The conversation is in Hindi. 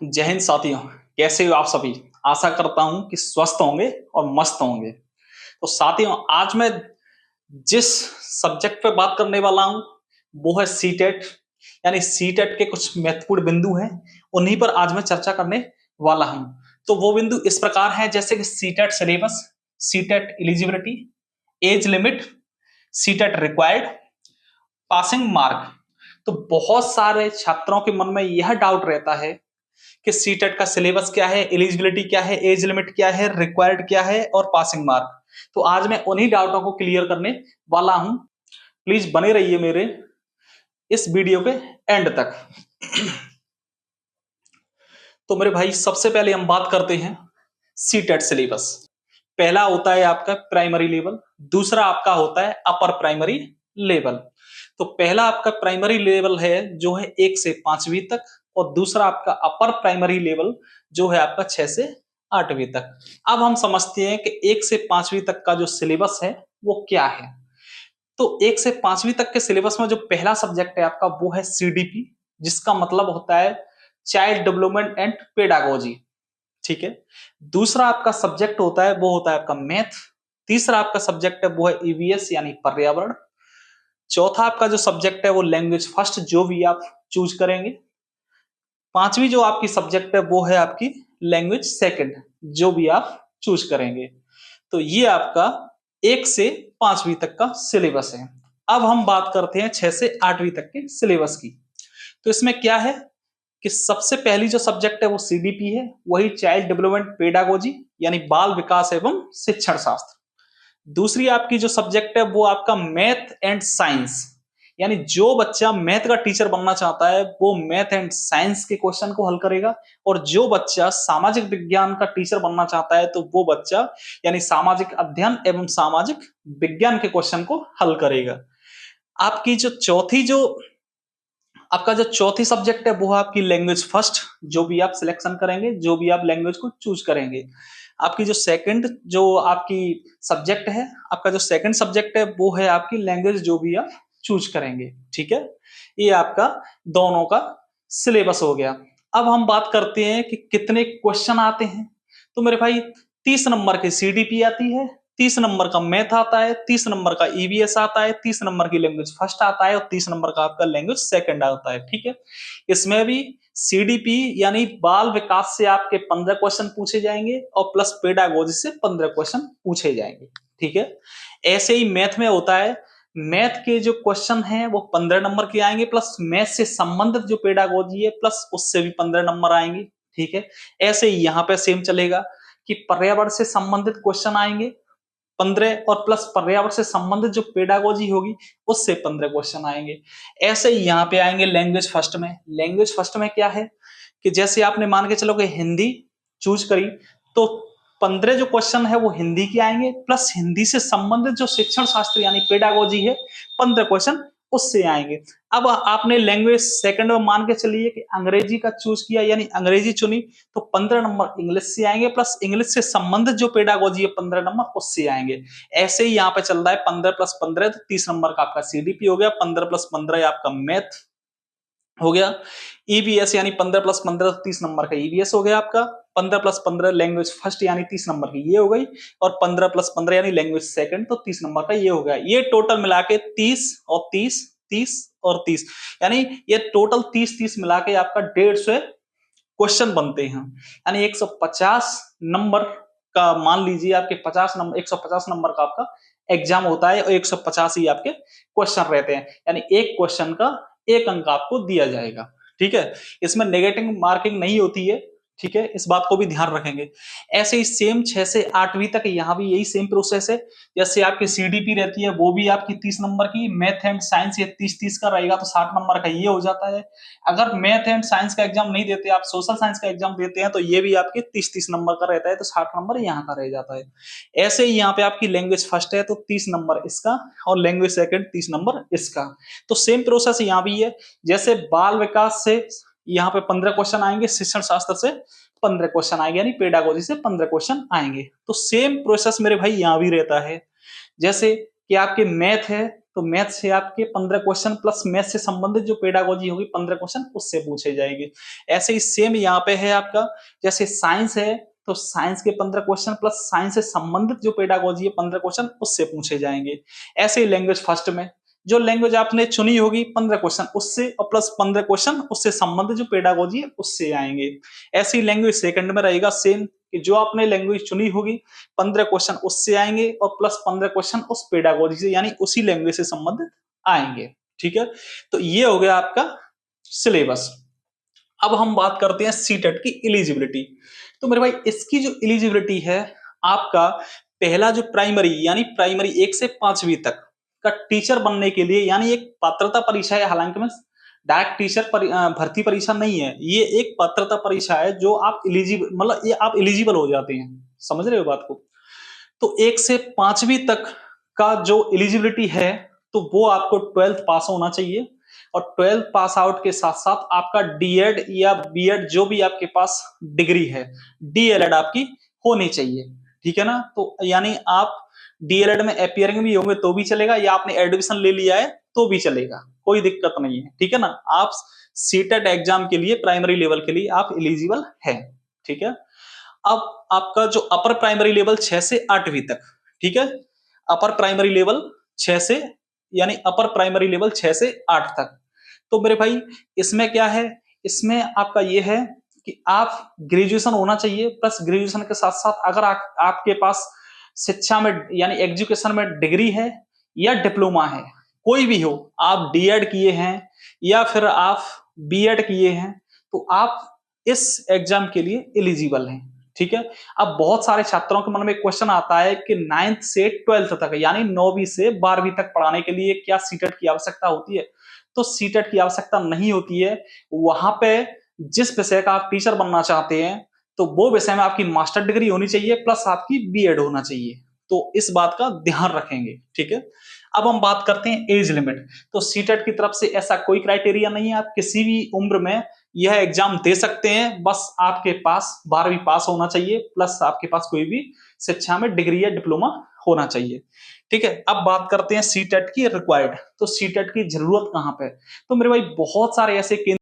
जय हिंद साथियों। कैसे हो आप सभी? आशा करता हूं कि स्वस्थ होंगे और मस्त होंगे। तो साथियों, आज मैं जिस सब्जेक्ट पे बात करने वाला हूं वो है सीटेट। यानी सीटेट के कुछ महत्वपूर्ण बिंदु हैं, उन्हीं पर आज मैं चर्चा करने वाला हूं। तो वो बिंदु इस प्रकार हैं, जैसे कि CTET syllabus, CTET eligibility, age limit, CTET required, passing mark. तो बहुत सारे छात्रों के मन में यह डाउट रहता है कि सीटेट का सिलेबस क्या है, एलिजिबिलिटी क्या है, एज लिमिट क्या है, रिक्वायर्ड क्या है और पासिंग मार्क। तो आज मैं उन्हीं डाउटों को क्लियर करने वाला हूं। प्लीज बने रहिए मेरे इस वीडियो के एंड तक। तो मेरे भाई, सबसे पहले हम बात करते हैं सीटेट सिलेबस। पहला होता है आपका प्राइमरी लेवल, दूसरा आपका होता है अपर प्राइमरी लेवल। तो पहला आपका प्राइमरी लेवल है जो है 1 से 5वीं तक, और दूसरा आपका अपर प्राइमरी लेवल जो है आपका 6 से 8वीं तक। अब हम समझते हैं कि 1 से 5वीं तक का जो सिलेबस है वो क्या है। तो 1 से 5वीं तक के सिलेबस में जो पहला सब्जेक्ट है आपका वो है सीडीपी, जिसका मतलब होता है चाइल्ड डेवलपमेंट एंड पेडागोजी। ठीक है। दूसरा आपका सब्जेक्ट होता है वो होता है आपका मैथ। तीसरा आपका सब्जेक्ट है वो है ईवीएस यानी पर्यावरण। चौथा आपका जो सब्जेक्ट है वो लैंग्वेज फर्स्ट, जो भी आप चूज करेंगे। पांचवी जो आपकी सब्जेक्ट है वो है आपकी लैंग्वेज सेकंड, जो भी आप चूज करेंगे। तो ये आपका 1 से 5वीं तक का सिलेबस है। अब हम बात करते हैं 6 से 8वीं तक के सिलेबस की। तो इसमें क्या है कि सबसे पहली जो सब्जेक्ट है वो सीडीपी है, वही चाइल्ड डेवलपमेंट पेडागोजी यानी बाल विकास एवं शिक्षण शास्त्र। दूसरी आपकी जो सब्जेक्ट है वो आपका मैथ एंड साइंस, यानी जो बच्चा मैथ का टीचर बनना चाहता है वो मैथ एंड साइंस के क्वेश्चन को हल करेगा। और जो बच्चा सामाजिक विज्ञान का टीचर बनना चाहता है तो वो बच्चा यानी सामाजिक अध्ययन एवं सामाजिक विज्ञान के क्वेश्चन को हल करेगा। आपकी जो चौथी सब्जेक्ट है वो है आपकी लैंग्वेज फर्स्ट, जो भी आप सिलेक्शन करेंगे, जो भी आप लैंग्वेज को चूज करेंगे। आपकी जो सेकंड जो आपकी सब्जेक्ट है, आपका जो सेकंड सब्जेक्ट है वो है आपकी लैंग्वेज, जो भी आप चूज करेंगे। ठीक है। ये आपका दोनों का सिलेबस हो गया। अब हम बात करते हैं कि कितने क्वेश्चन आते हैं। तो मेरे भाई, 30 नंबर की सीडीपी आती है, 30 नंबर का मैथ आता है, 30 नंबर का ईवीएस आता है, 30 नंबर की लैंग्वेज फर्स्ट आता है और 30 नंबर का आपका लैंग्वेज सेकंड आता है। ठीक है। इसमें भी सीडीपी यानी बाल विकास से आपके 15 क्वेश्चन पूछे जाएंगे और प्लस पेडागोजी से 15 क्वेश्चन पूछे जाएंगे। ठीक है। ऐसे ही मैथ में होता है, मैथ के जो क्वेश्चन हैं वो 15 नंबर के आएंगे, प्लस मैथ से संबंधित जो पेडागोजी है प्लस उससे भी 15 नंबर आएंगे। ठीक है। ऐसे ही यहाँ पे सेम चलेगा कि पर्यावरण से संबंधित क्वेश्चन आएंगे 15, और प्लस पर्यावरण से संबंधित जो पेडागोजी होगी उससे 15 क्वेश्चन आएंगे। ऐसे ही यहाँ पे आएंगे लैंग्वेज फर्स्ट में। लैंग्वेज फर्स्ट में क्या है कि जैसे आपने मान के चलो कि हिंदी चूज करी, तो 15 जो क्वेश्चन है वो हिंदी के आएंगे, प्लस हिंदी से संबंधित जो शिक्षण शास्त्र यानी पेडागोजी है 15 क्वेश्चन उससे आएंगे। अब आपने लैंग्वेज सेकंड में मान के चलिए कि अंग्रेजी का चूज किया यानी अंग्रेजी चुनी, तो 15 नंबर इंग्लिश से आएंगे, प्लस इंग्लिश से संबंधित जो पेडागोजी है 15 नंबर उससे आएंगे। ऐसे ही यहाँ पे चल रहा है 15 प्लस 15, तो 30 नंबर का आपका सीडीपी हो गया, 15 प्लस 15 आपका मैथ हो गया, ईवीएस यानी 15 प्लस 15 तो 30 नंबर का ईवीएस हो गया आपका, 15 प्लस 15 लैंग्वेज फर्स्ट यानी 30 नंबर की ये हो गई, और 15 प्लस 15 यानी लैंग्वेज सेकंड तो 30 नंबर का ये हो गया। ये टोटल मिला के 30 और 30, 30 और 30, यानी ये टोटल 30-30 मिला के आपका 150 क्वेश्चन बनते हैं। यानी 150 नंबर का मान लीजिए आपके 150 नंबर का आपका एग्जाम होता है और 150 ही आपके क्वेश्चन रहते हैं, यानी एक क्वेश्चन का 1 अंक आपको दिया जाएगा। ठीक है। इसमें नेगेटिव मार्किंग नहीं होती है। ठीक है, इस बात को भी ध्यान रखेंगे। ऐसे ही सेम 6 से 8वीं तक यहाँ भी यही सेम प्रोसेस है। जैसे आपकी सीडीपी रहती है वो भी आपकी 30 नंबर की, मैथ एंड साइंस ये 30-30 का रहेगा तो 60 नंबर का ये हो जाता है। अगर मैथ एंड साइंस का एग्जाम नहीं देते, आप सोशल साइंस का एग्जाम देते हैं, तो ये भी आपके 30-30 नंबर का रहता है, तो 60 नंबर यहाँ का रह जाता है। ऐसे ही यहाँ पे आपकी लैंग्वेज फर्स्ट है तो 30 नंबर इसका, और लैंग्वेज सेकंड 30 नंबर इसका। तो सेम प्रोसेस यहाँ भी है। जैसे बाल विकास से यहाँ पे 15 क्वेश्चन आएंगे, शिक्षण शास्त्र से 15 क्वेश्चन आएंगे, यानी पेडागोजी से 15 क्वेश्चन आएंगे। तो सेम प्रोसेस मेरे भाई यहाँ भी रहता है। जैसे कि आपके मैथ है तो मैथ से आपके 15 क्वेश्चन प्लस मैथ से संबंधित जो पेडागोजी होगी 15 क्वेश्चन उससे पूछे जाएंगे। ऐसे ही सेम यहाँ पे है आपका, जैसे साइंस है तो साइंस के 15 क्वेश्चन प्लस साइंस से संबंधित जो पेडागोजी है 15 क्वेश्चन उससे पूछे जाएंगे। ऐसे ही लैंग्वेज फर्स्ट में जो लैंग्वेज आपने चुनी होगी 15 क्वेश्चन उससे और प्लस 15 क्वेश्चन उससे संबंधित जो पेडागोजी है उससे आएंगे। ऐसे ही लैंग्वेज सेकंड में रहेगा सेम, कि जो आपने लैंग्वेज चुनी होगी 15 क्वेश्चन उससे आएंगे और प्लस 15 क्वेश्चन उस पेडागोजी से यानी उसी लैंग्वेज से संबंधित आएंगे। ठीक है, तो ये हो गया आपका सिलेबस। अब हम बात करते हैं सीटेट की एलिजिबिलिटी। तो मेरे भाई इसकी जो एलिजिबिलिटी है, आपका पहला जो प्राइमरी यानी प्राइमरी 1 से 5वीं तक का टीचर बनने के लिए, यानी एक पात्रता परीक्षा है, हालांकि में डायरेक्ट टीचर भर्ती परीक्षा नहीं है, ये एक पात्रता परीक्षा है जो आप एलिजिबल, मतलब ये आप एलिजिबल हो जाते हैं। समझ रहे हो बात को? तो 1 से 5वीं तक का जो एलिजिबिलिटी है तो वो आपको 12th पास होना चाहिए, और 12th पास आउट के साथ साथ आपका डीएड या बीएड जो भी आपके पास डिग्री है, डीएलएड आपकी होनी चाहिए। ठीक है ना? तो यानी आप डीएलएड में अपियरिंग भी होंगे तो भी चलेगा, या आपने एडमिशन ले लिया है तो भी चलेगा, कोई दिक्कत नहीं है। ठीक है ना? आप सीटेट एग्जाम के लिए प्राइमरी लेवल के लिए आप एलिजिबल हैं। ठीक है, अब आपका जो अपर प्राइमरी लेवल 6 से 8वीं तक, ठीक है, अपर प्राइमरी लेवल 6 से, यानी अपर प्राइमरी लेवल 6 से 8 तक, तो मेरे भाई इसमें क्या है, इसमें आपका ये है कि आप ग्रेजुएशन होना चाहिए, प्लस ग्रेजुएशन के साथ साथ अगर आपके पास शिक्षा में यानी एजुकेशन में डिग्री है या डिप्लोमा है, कोई भी हो, आप डीएड किए हैं या फिर आप बीएड किए हैं, तो आप इस एग्जाम के लिए एलिजिबल हैं। ठीक है, अब बहुत सारे छात्रों के मन में क्वेश्चन आता है कि 9th से 12th तक यानी 9वीं से 12वीं तक पढ़ाने के लिए क्या सीटेट की आवश्यकता होती है? तो सीटेट की आवश्यकता नहीं होती है। वहां पे जिस विषय का आप टीचर बनना चाहते हैं तो वो विषय में आपकी मास्टर डिग्री होनी चाहिए प्लस आपकी बीएड होना चाहिए, तो इस बात का ध्यान रखेंगे। ठीक है, अब हम बात करते हैं एज लिमिट। तो सीटेट की तरफ से ऐसा कोई क्राइटेरिया नहीं है, आप किसी भी उम्र में यह एग्जाम दे सकते हैं, बस आपके पास 12वीं पास होना चाहिए प्लस आपके पास कोई भी शिक्षा में डिग्री या डिप्लोमा होना चाहिए। ठीक है, अब बात करते हैं सीटेट की रिक्वायर्ड। तो सीटेट की जरूरत कहां पे? तो मेरे भाई बहुत सारे ऐसे केंद्र